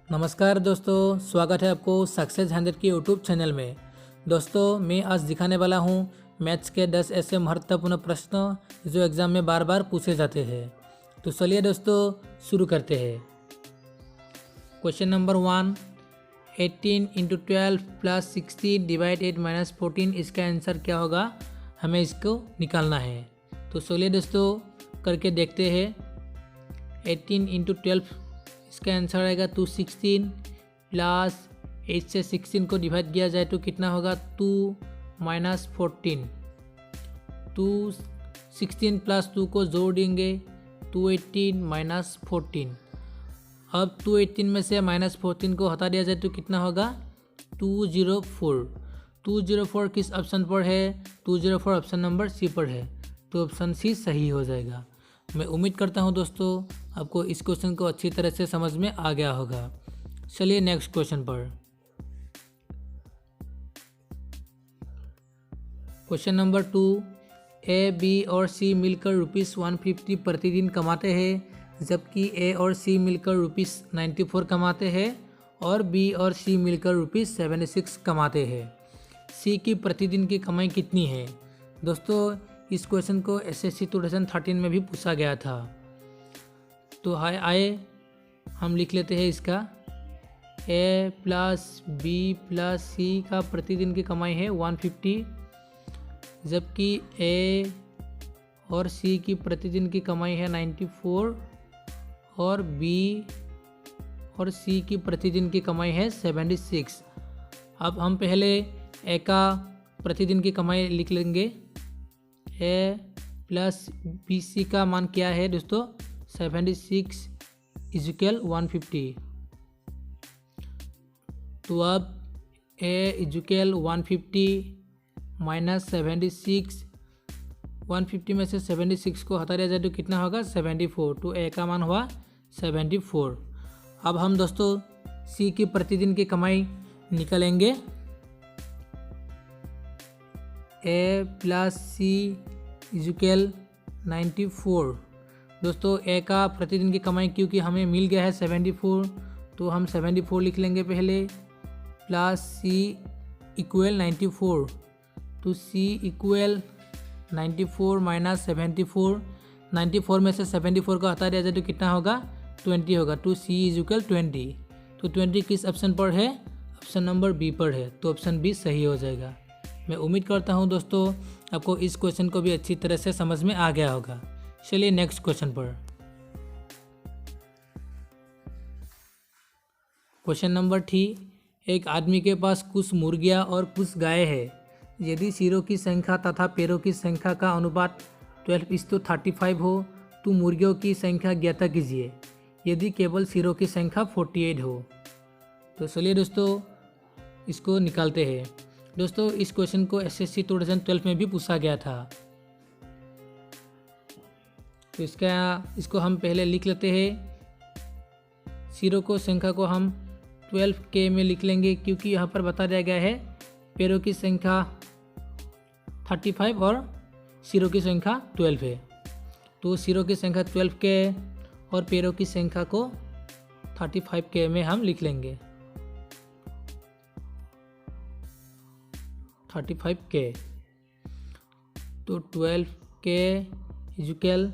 नमस्कार दोस्तों, स्वागत है आपको सक्सेस 100 के यूट्यूब चैनल में। दोस्तों, मैं आज दिखाने वाला हूं मैथ्स के 10 ऐसे महत्वपूर्ण प्रश्न जो एग्ज़ाम में बार बार पूछे जाते हैं। तो चलिए दोस्तों शुरू करते हैं। Question number 1, 18 into 12 plus 16 divide 8 minus 14, इसका आंसर क्या होगा, हमें इसको निकालना है। तो चलिए दोस्तों करके देखते हैं। 18 इंटू 12, इसका आंसर आएगा 216 प्लस 8 से 16 को डिवाइड किया जाए तो कितना होगा 2 माइनस 14। 216 प्लस 2 को जोड़ देंगे 218 माइनस 14। अब 218 में से माइनस 14 को हटा दिया जाए तो कितना होगा 204। 204 किस ऑप्शन पर है? 204 ऑप्शन नंबर सी पर है, तो ऑप्शन सी सही हो जाएगा। मैं उम्मीद करता हूं दोस्तों आपको इस क्वेश्चन को अच्छी तरह से समझ में आ गया होगा। चलिए नेक्स्ट क्वेश्चन पर। क्वेश्चन नंबर 2, ए, बी और सी मिलकर ₹150 प्रतिदिन कमाते हैं, जबकि ए और सी मिलकर ₹94 कमाते हैं और बी और सी मिलकर ₹76 कमाते हैं। सी की प्रतिदिन की कमाई कितनी है? दोस्तों, इस क्वेश्चन को एसएससी 2013 में भी पूछा गया था। तो आए हम लिख लेते हैं इसका। ए प्लस बी प्लस सी का प्रतिदिन की कमाई है 150, जबकि ए और सी की प्रतिदिन की कमाई है 94 और बी और सी की प्रतिदिन की कमाई है 76। अब हम पहले ए का प्रतिदिन की कमाई लिख लेंगे। ए प्लस बी सी का मान क्या है दोस्तों? 76 इजुकल 150। तो अब ए इजुकल 150 माइनस 76, 150 में से 76 को हटा दिया जाए तो कितना होगा 74। तो ए का मान हुआ 74। अब हम दोस्तों सी की प्रतिदिन की कमाई निकालेंगे। ए प्लस सी इजुकल 94। दोस्तों ए का प्रतिदिन की कमाई क्योंकि हमें मिल गया है 74, तो हम 74 लिख लेंगे पहले, प्लस सी इक्वल 94। तो सी इक्वल 94 माइनस 74। 94 में से 74 को हटा दिया जाए तो कितना होगा 20 होगा। तो सी इजुकल 20। तो 20 किस ऑप्शन पर है? ऑप्शन नंबर बी पर है, तो ऑप्शन बी सही हो जाएगा। मैं उम्मीद करता हूं दोस्तों आपको इस क्वेश्चन को भी अच्छी तरह से समझ में आ गया होगा। चलिए नेक्स्ट क्वेश्चन पर। क्वेश्चन नंबर 3, एक आदमी के पास कुछ मुर्गियां और कुछ गाय है। यदि सिरों की संख्या तथा पैरों की संख्या का अनुपात 12:35 हो तो मुर्गियों की संख्या ज्ञात कीजिए यदि केवल सिरों की संख्या 48 हो। तो चलिए दोस्तों इसको निकालते हैं। दोस्तों, इस क्वेश्चन को एसएससी 2012 में भी पूछा गया था। तो इसको हम पहले लिख लेते हैं। सिरों को संख्या को हम 12K में लिख लेंगे क्योंकि यहाँ पर बता दिया गया है पैरों की संख्या 35 और सिरों की संख्या 12 है। तो सिरों की संख्या 12K और पैरों की संख्या को 35K में हम लिख लेंगे। 35K। तो 12K इजुकल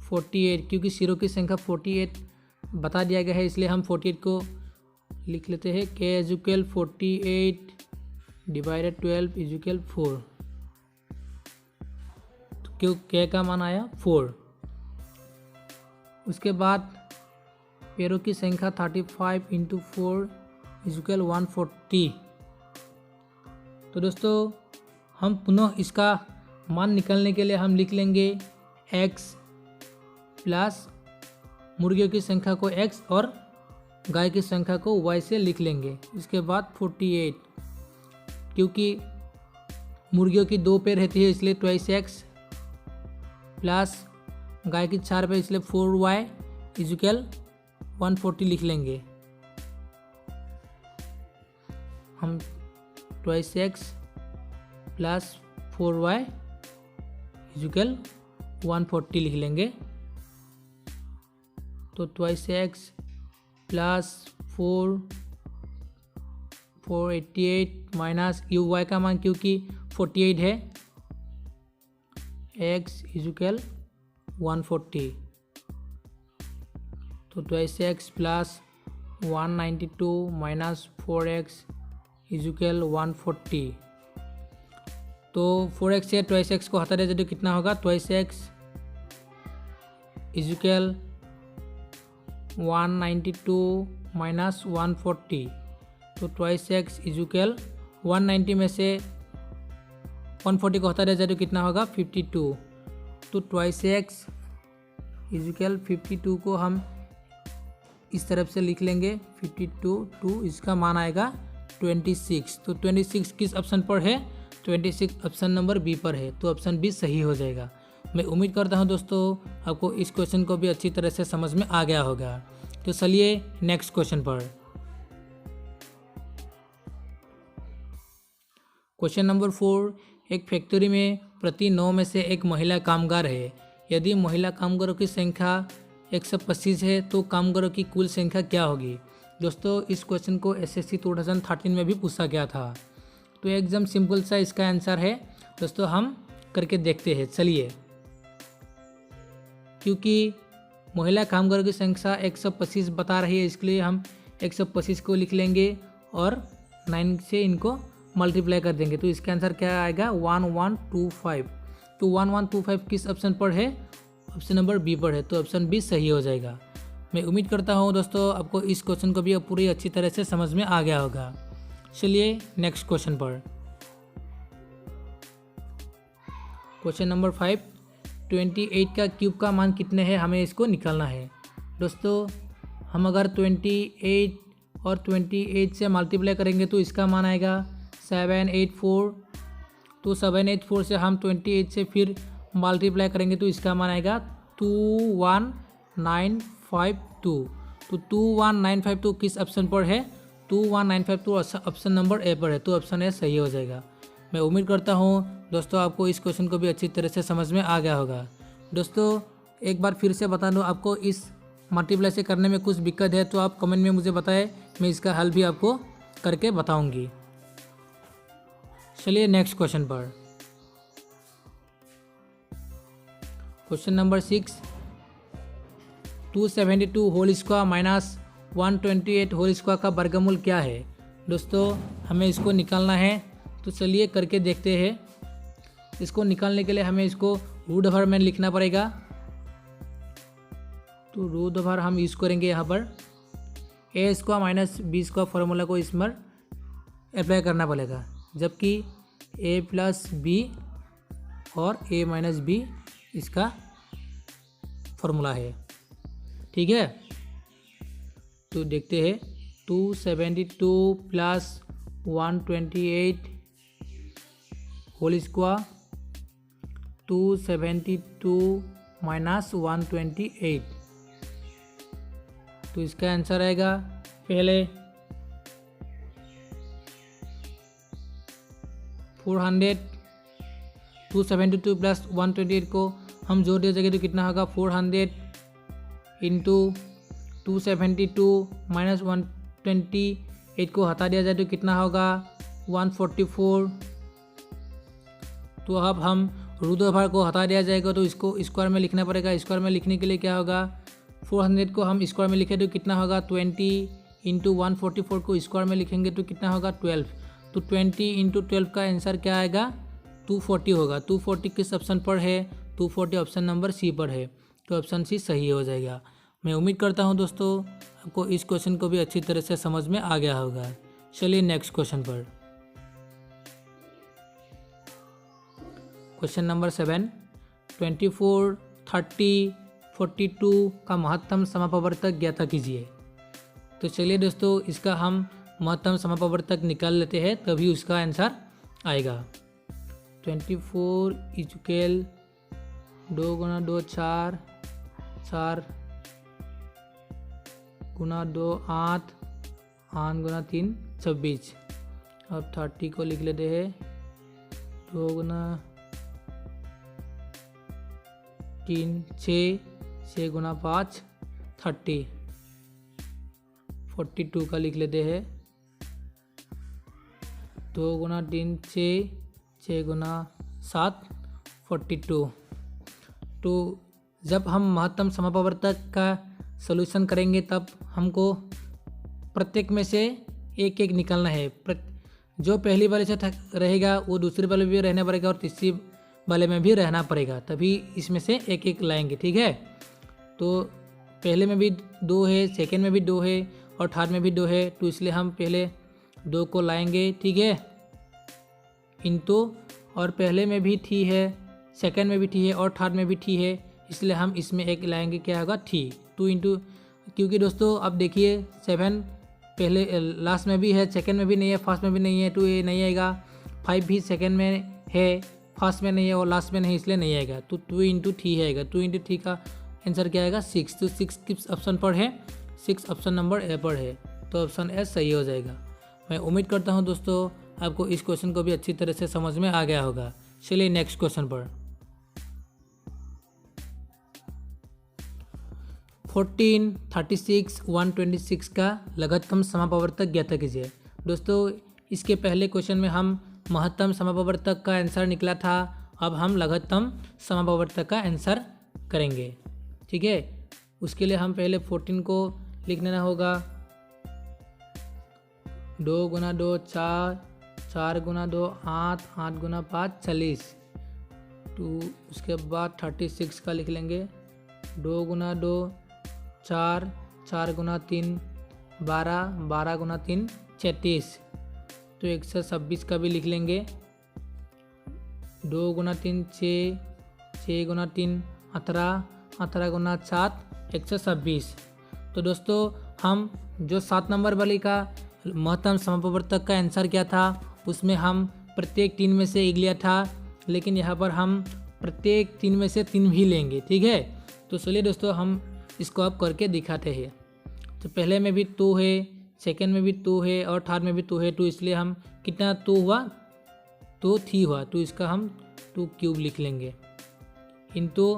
48, क्योंकि सिरों की संख्या 48 बता दिया गया है इसलिए हम 48 को लिख लेते हैं। K equal 48 divided 12 equal 4। तो क्यों K का मान आया 4। उसके बाद पैरों की संख्या 35 इंटू 4 इजुकल 140। तो दोस्तों हम पुनः इसका मान निकालने के लिए हम लिख लेंगे x प्लस मुर्गियों की संख्या को x और गाय की संख्या को y से लिख लेंगे। इसके बाद 48, क्योंकि मुर्गियों की 2 पैर रहती है इसलिए 2x प्लस गाय की 4 पैर इसलिए 4y इजुकल 140 लिख लेंगे। हम 2x प्लस 4y इजुकल 140 लिख लेंगे। तो 2x plus 488 minus you Y का मान क्योंकि 48 है, x इजुकल 140, तो 2x plus 192 minus 4x equal 140। तो 4x से 2x को हटा देते तो कितना होगा, 2x इजुकल 192 माइनस 140, तो 2x इजुकल 190 में से 140 को हटा देते तो कितना होगा, 52। तो 2x इजुकल 52 को हम इस तरफ से लिख लेंगे, 52 टू इसका मान आएगा 26। तो 26 किस ऑप्शन पर है, 26 ऑप्शन नंबर बी पर है, तो ऑप्शन बी सही हो जाएगा। मैं उम्मीद करता हूं दोस्तों आपको इस क्वेश्चन को भी अच्छी तरह से समझ में आ गया होगा। तो चलिए नेक्स्ट क्वेश्चन पर। क्वेश्चन नंबर 4, एक फैक्ट्री में प्रति 9 में से एक महिला कामगार है। यदि महिला कामगारों की संख्या 125 है तो कामगारों की कुल संख्या क्या होगी। दोस्तों इस क्वेश्चन को एसएससी 2013 में भी पूछा गया था, तो एकदम सिंपल सा इसका आंसर है दोस्तों, हम करके देखते हैं। चलिए, क्योंकि महिला कामगारों की संख्या 125 बता रही है, इसके लिए हम 125 को लिख लेंगे और 9 से इनको मल्टीप्लाई कर देंगे, तो इसका आंसर क्या आएगा, 1125। तो 1125 किस ऑप्शन पर है, ऑप्शन नंबर बी पर है, तो ऑप्शन बी सही हो जाएगा। मैं उम्मीद करता हूँ दोस्तों आपको इस क्वेश्चन को भी पूरी अच्छी तरह से समझ में आ गया होगा। चलिए नेक्स्ट क्वेश्चन पर। क्वेश्चन नंबर 5, 28 का क्यूब का मान कितने हैं, हमें इसको निकालना है। दोस्तों हम अगर 28 और 28 से मल्टीप्लाई करेंगे तो इसका मान आएगा 784। तो 784 से हम 28 से फिर मल्टीप्लाई करेंगे तो इसका मान आएगा 21952। तो 21952 किस ऑप्शन पर है, 21952 ऑप्शन नंबर ए पर है, तो ऑप्शन ए सही हो जाएगा। मैं उम्मीद करता हूँ दोस्तों आपको इस क्वेश्चन को भी अच्छी तरह से समझ में आ गया होगा। दोस्तों एक बार फिर से बता दूँ, आपको इस मल्टीप्लाई से करने में कुछ दिक्कत है तो आप कमेंट में मुझे बताएं, मैं इसका हल भी आपको करके बताऊंगी। चलिए नेक्स्ट क्वेश्चन पर। Question number 6, 272 whole square minus 128 whole square का वर्गमूल क्या है। दोस्तों हमें इसको निकालना है, तो चलिए करके देखते हैं। इसको निकालने के लिए हमें इसको रूट ओवर में लिखना पड़ेगा, तो रूट ओवर हम यूज़ करेंगे यहाँ पर। A square minus B square formula को इसमें अप्लाई करना पड़ेगा, जबकि ए प्लस बी और ए माइनस बी इसका फॉर्मूला है, ठीक है। तो देखते हैं, 272 प्लस 128 होल स्क्वायर, 272 माइनस 128, तो इसका आंसर आएगा पहले 400। 272 प्लस 128 को हम जोड़ दे सके तो कितना होगा, 400 इंटू 272 माइनस 128 को हटा दिया जाए तो कितना होगा, 144। तो अब हम रूट ओवर को हटा दिया जाएगा तो इसको स्क्वायर में लिखना पड़ेगा। स्क्वायर में लिखने के लिए क्या होगा, 400 को हम स्क्वायर में लिखे तो कितना होगा, 20 इंटू 144 को स्क्वायर में लिखेंगे तो कितना होगा, 12। तो 20 इंटू 12 का आंसर क्या आएगा, 240 होगा। 240 किस ऑप्शन पर है, 240 ऑप्शन नंबर सी पर है, तो ऑप्शन सी सही हो जाएगा। मैं उम्मीद करता हूं दोस्तों आपको इस क्वेश्चन को भी अच्छी तरह से समझ में आ गया होगा। चलिए नेक्स्ट क्वेश्चन पर। क्वेश्चन नंबर 7, 24, 30, 42 का महत्तम समापवर्तक ज्ञात कीजिए। तो चलिए दोस्तों इसका हम महत्तम समापवर्तक निकाल लेते हैं, तभी उसका आंसर आएगा। 24 इक्वल 2 गुना 2 4, 4 गुना 2 8, 8 गुना 3 26। अब 30 को लिख लेते हैं, 2 गुना 3 6, 6 गुना 5 30। 42 का लिख लेते हैं। 2 गुना 3 6, 6 गुना 7 42। तो जब हम महत्तम समापवर्तक का सॉल्यूशन करेंगे तब हमको प्रत्येक में से एक एक निकालना है। जो पहली वाले से रहेगा वो दूसरे वाले में भी रहना पड़ेगा और तीसरी वाले में भी रहना पड़ेगा, तभी इसमें से एक एक लाएंगे। ठीक है, तो पहले में भी 2 है, सेकेंड में भी 2 है और थर्ड में भी 2 है, तो इसलिए हम पहले 2 को लाएंगे। ठीक है, इंटू, और पहले में भी थी है, सेकेंड में भी थी है और थर्ड में भी थी है, इसलिए हम इसमें एक लाएंगे। क्या होगा? थी। 2 इंटू, क्योंकि दोस्तों अब देखिए 7 पहले लास्ट में भी है, सेकंड में भी नहीं है, फर्स्ट में भी नहीं है, 2 ये नहीं आएगा। 5 भी सेकंड में है, फर्स्ट में नहीं है और लास्ट में नहीं, इसलिए नहीं आएगा। तो 2 इंटू 3 आएगा। 2 इंटू 3 का आंसर क्या आएगा? 6। तो 6 किस ऑप्शन पर है? 6 ऑप्शन नंबर ए पर है, तो ऑप्शन ए सही हो जाएगा। मैं उम्मीद करता हूँ दोस्तों आपको इस क्वेश्चन को भी अच्छी तरह से समझ में आ गया होगा। चलिए नेक्स्ट क्वेश्चन पर। 14, 36, 126 का लघुत्तम समापवर्तक ज्ञात कीजिए। दोस्तों इसके पहले क्वेश्चन में हम महत्तम समापवर्तक का आंसर निकला था, अब हम लघुत्तम समापवर्तक का आंसर करेंगे। ठीक है, उसके लिए हम पहले 14 को लिख लेना होगा। 2 गुना 2 4, 4 गुना 2 8, 8 गुना 5 40। तो उसके बाद 36 का लिख लेंगे। 2 गुना 2 4, 4 गुना 3 12, 12 गुना 3 36। तो 126 का भी लिख लेंगे। 2 गुना 3 6, 6 गुना 3 18, 18 गुना 7 126। तो दोस्तों हम जो 7 नंबर वाली का महत्तम समापवर्तक का आंसर क्या था, उसमें हम प्रत्येक 3 में से एक लिया था, लेकिन यहाँ पर हम प्रत्येक 3 में से 3 भी लेंगे। ठीक है, तो चलिए दोस्तों हम इसको अब करके दिखाते हैं। तो पहले में भी 2 है, सेकेंड में भी 2 है और थर्ड में भी 2 है, तो इसलिए हम कितना 2 हुआ? 2 3 हुआ, तो इसका हम 2 क्यूब लिख लेंगे। इंटू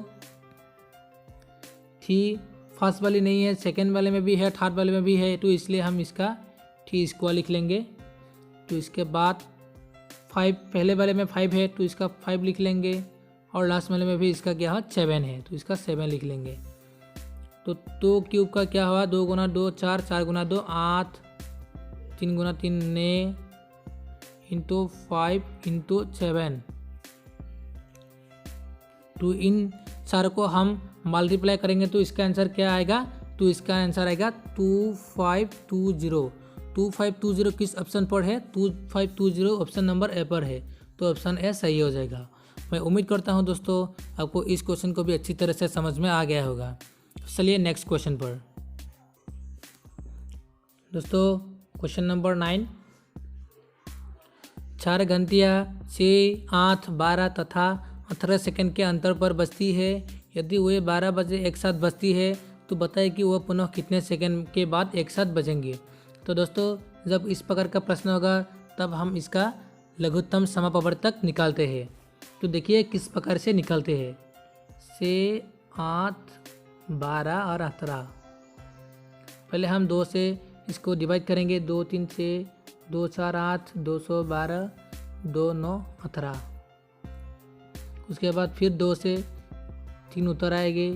3 फर्स्ट वाली नहीं है, सेकेंड वाले में भी है, थर्ड वाले में भी है, तो इसलिए हम इसका 3 स्क्वायर लिख लेंगे। तो इसके बाद 5, पहले वाले में 5 है तो इसका 5 लिख लेंगे और लास्ट वाले में भी इसका क्या है? 7 है, तो इसका 7 लिख लेंगे। तो 2 क्यूब का क्या हुआ? 2 गुना 2 4, 4 गुना 2 8, 3 गुना 3 9 इंटू 5 इंटू 7। तो इन चार को हम मल्टीप्लाई करेंगे तो इसका आंसर क्या आएगा? तो इसका आंसर आएगा 2520। 2520 किस ऑप्शन पर है? 2520 ऑप्शन नंबर ए पर है, तो ऑप्शन ए सही हो जाएगा। मैं उम्मीद करता हूं दोस्तों आपको इस क्वेश्चन को भी अच्छी तरह से समझ में आ गया होगा। चलिए नेक्स्ट क्वेश्चन पर। दोस्तों क्वेश्चन नंबर 9, 4 घंटियाँ 6, 8, 12 तथा 18 सेकंड के अंतर पर बजती है। यदि वह 12 बजे एक साथ बजती है तो बताए कि वह पुनः कितने सेकंड के बाद एक साथ बजेंगे। तो दोस्तों जब इस प्रकार का प्रश्न होगा तब हम इसका लघुत्तम समापवर्तक निकालते हैं। तो देखिए किस प्रकार से निकालते हैं। 6, 8, 12 और 18। पहले हम 2 से इसको डिवाइड करेंगे। 2 3 6, 2 4 8, 212, 2 9 18। उसके बाद फिर 2 से 3 उतर आएंगे।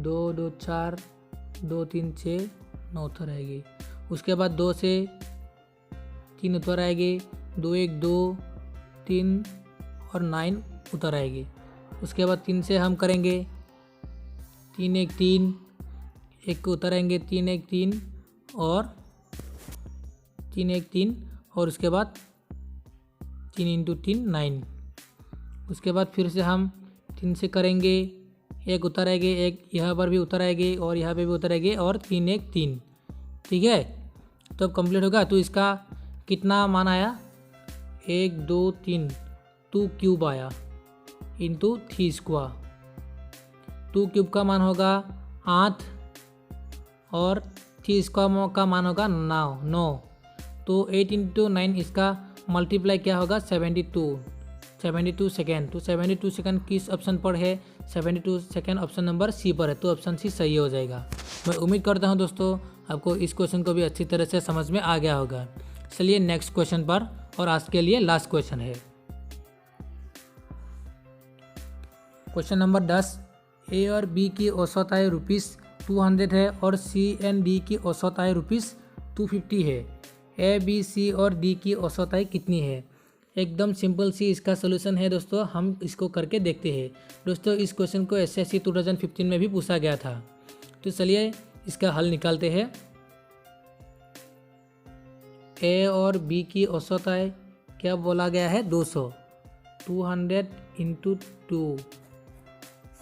2 2 4, 2 3 6, 9 उतर आएगी। उसके बाद 2 से 3 उतर आएंगे। 2 1 2 3 और 9 उतर आएगी। उसके बाद 3 से हम करेंगे 3 1 3, 1 को उतर आएंगे। 3 1 3 और 3 1 3 और उसके बाद 3 इंटू 3 9। उसके बाद फिर से हम 3 से करेंगे। 1 उतर आएंगे, 1 यहाँ पर भी उतर आएंगे और यहाँ पे भी उतर आएंगे और 3 1 3। ठीक है, तो अब कंप्लीट होगा। तो इसका कितना मान आया? 1 2 3, 2 क्यूब आया इंटू 3 स्क्वायर। 2 क्यूब का मान होगा 8 और 3 स्क्वायर का मान होगा 9। तो 8 इंटू 9 इसका मल्टीप्लाई क्या होगा? 72 सेकेंड। तो 72 सेकेंड किस ऑप्शन पर है? 72 सेकेंड ऑप्शन नंबर सी पर है, तो ऑप्शन सी सही हो जाएगा। मैं उम्मीद करता हूँ दोस्तों आपको इस क्वेश्चन को भी अच्छी तरह से समझ में आ गया होगा। चलिए नेक्स्ट क्वेश्चन पर, और आज के लिए लास्ट क्वेश्चन है। क्वेश्चन नंबर 10, ए और बी की औसत आय ₹200 है और सी एंड डी की औसत आय ₹250 है। ए बी सी और डी की औसत आय कितनी है? एकदम सिंपल सी इसका सोल्यूशन है दोस्तों, हम इसको करके देखते हैं। दोस्तों इस क्वेश्चन को एसएससी 2015 में भी पूछा गया था, तो चलिए इसका हल निकालते हैं। ए और बी की औसत आय क्या बोला गया है? 200, 200 इंटू 2,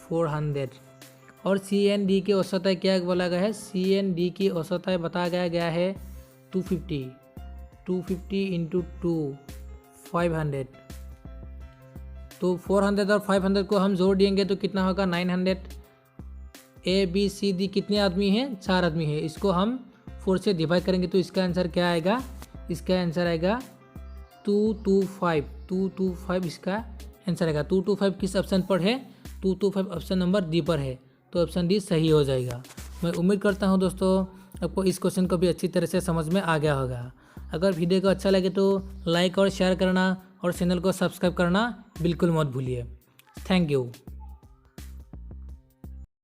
400। और सी एन डी की औसत आय क्या बोला गया है? सी एन डी की औसत आय बताया गया है 250, 250 इंटू 2, 500। तो 400 और 500 को हम जोड़ देंगे तो कितना होगा? 900। ए बी सी डी कितने आदमी हैं? 4 आदमी हैं। इसको हम 4 से डिवाइड करेंगे तो इसका आंसर क्या आएगा? इसका आंसर आएगा 225, 225 इसका आंसर आएगा। 225 किस ऑप्शन पर है? 225 ऑप्शन नंबर डी पर है, तो ऑप्शन डी सही हो जाएगा। मैं उम्मीद करता हूं दोस्तों आपको इस क्वेश्चन को भी अच्छी तरह से समझ में आ गया होगा। अगर वीडियो को अच्छा लगे तो लाइक और शेयर करना और चैनल को सब्सक्राइब करना बिल्कुल मत भूलिए। Thank you.